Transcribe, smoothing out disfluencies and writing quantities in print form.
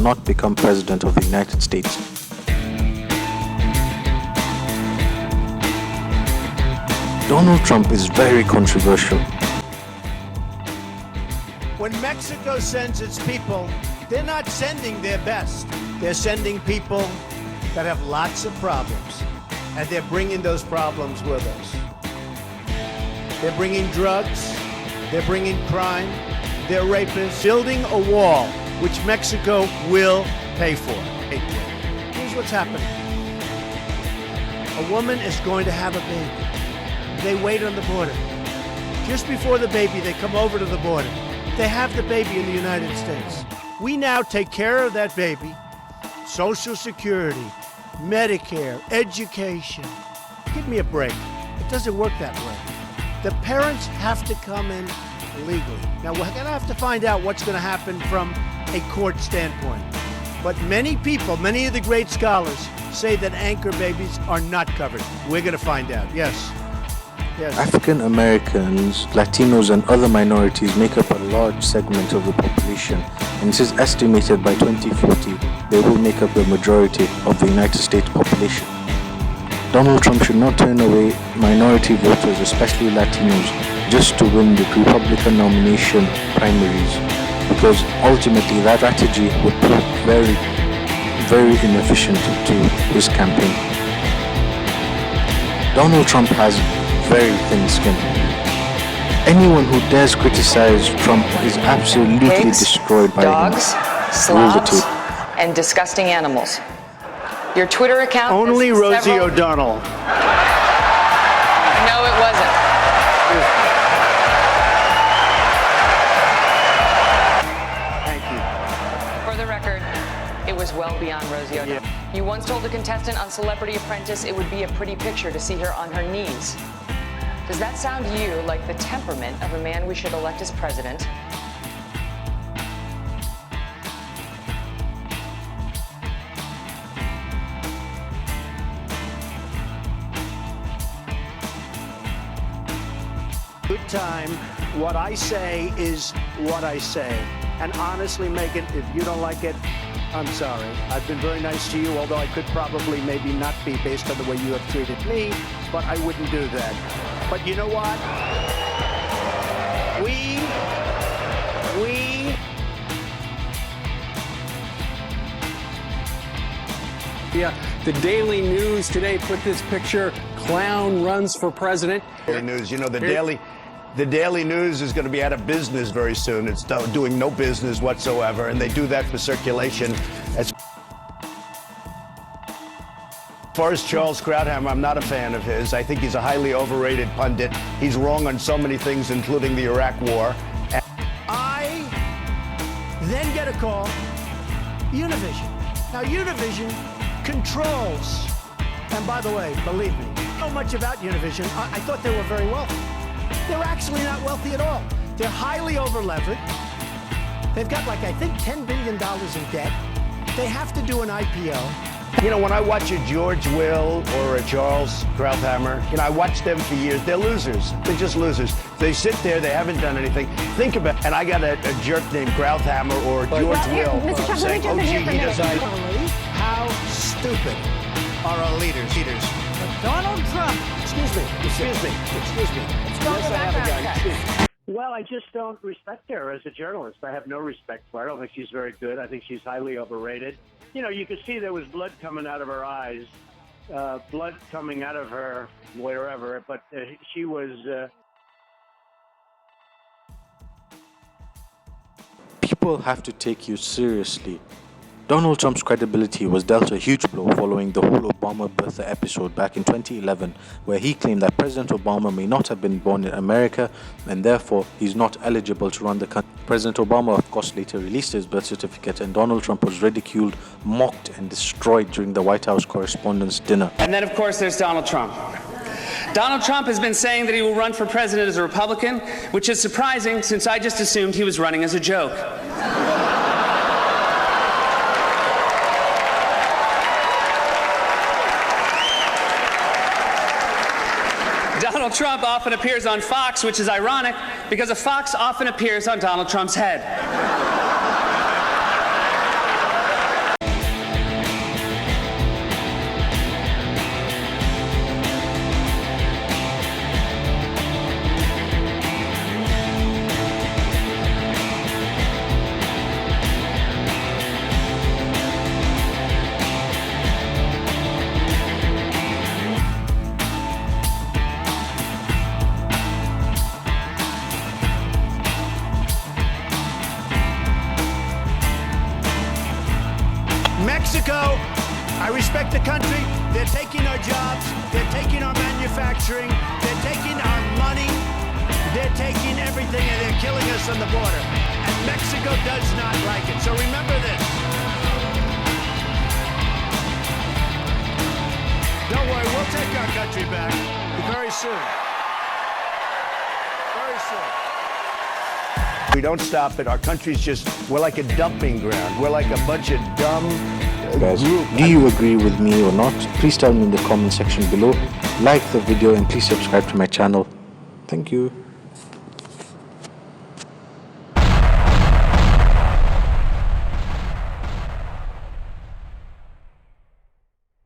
not become President of the United States. Donald Trump is very controversial. When Mexico sends its people, they're not sending their best. They're sending people that have lots of problems, and they're bringing those problems with us. They're bringing drugs, they're bringing crime, they're rapists, building a wall, which Mexico will pay for. Here's what's happening. A woman is going to have a baby. They wait on the border. Just before the baby, they come over to the border. They have the baby in the United States. We now take care of that baby, Social Security, Medicare, education. Give me a break. It doesn't work that way. The parents have to come in legally. Now, we're going to have to find out what's going to happen from a court standpoint. But many people, many of the great scholars, say that anchor babies are not covered. We're going to find out. Yes. Yes. African Americans, Latinos, and other minorities make up a large segment of the population, and it is estimated by 2040 they will make up the majority of the United States population. Donald Trump should not turn away minority voters, especially Latinos, just to win the Republican nomination primaries, because ultimately that strategy would prove very, very inefficient to his campaign. Donald Trump has very thin skin. Anyone who dares criticize Trump is absolutely destroyed by dogs, slobs, and disgusting animals. Your Twitter account. Only Rosie O'Donnell. No, it wasn't. Thank you. For the record, it was well beyond Rosie O'Donnell. Yeah. You once told a contestant on Celebrity Apprentice it would be a pretty picture to see her on her knees. Does that sound to you like the temperament of a man we should elect as president? Good time. What I say is what I say. And honestly, Megan, if you don't like it, I'm sorry. I've been very nice to you, although I could probably maybe not be based on the way you have treated me, but I wouldn't do that. But you know what? Yeah, the Daily News today put this picture, clown runs for president. Daily News, you know, the Daily News is going to be out of business very soon. It's doing no business whatsoever, and they do that for circulation. As far as Charles Krauthammer, I'm not a fan of his. I think he's a highly overrated pundit. He's wrong on so many things, including the Iraq War. And I then get a call, Univision. Now, Univision controls, and by the way, believe me, so much about Univision, I thought they were very wealthy. They're actually not wealthy at all. They're highly over-levered. They've got, like, I think $10 billion in debt. They have to do an IPO. You know, when I watch a George Will or a Charles Krauthammer, you know, I watch them for years. They're losers. They're just losers. They sit there. They haven't done anything. Think about it. And I got a jerk named Krauthammer or George Will saying, oh, gee, he doesn't. How stupid are our leaders? But Donald Trump. Excuse me. Yes, I have a guy. Well, I just don't respect her as a journalist. I have no respect for her. I don't think she's very good. I think she's highly overrated. You know, you could see there was blood coming out of her eyes, blood coming out of her wherever, but she was... People have to take you seriously. Donald Trump's credibility was dealt a huge blow following the whole Obama birther episode back in 2011, where he claimed that President Obama may not have been born in America and therefore he's not eligible to run the country. President Obama, of course, later released his birth certificate, and Donald Trump was ridiculed, mocked, and destroyed during the White House Correspondents' Dinner. And then, of course, there's Donald Trump. Donald Trump has been saying that he will run for president as a Republican, which is surprising since I just assumed he was running as a joke. Donald Trump often appears on Fox, which is ironic because a fox often appears on Donald Trump's head. Mexico, I respect the country. They're taking our jobs. They're taking our manufacturing. They're taking our money. They're taking everything, and they're killing us on the border. And Mexico does not like it. So remember this. Don't worry, we'll take our country back very soon. Very soon. We don't stop it. Our country's just, we're like a dumping ground. We're like a bunch of dumb Guys, group. do you agree with me or not? Please tell me in the comment section below. Like the video and please subscribe to my channel. Thank you.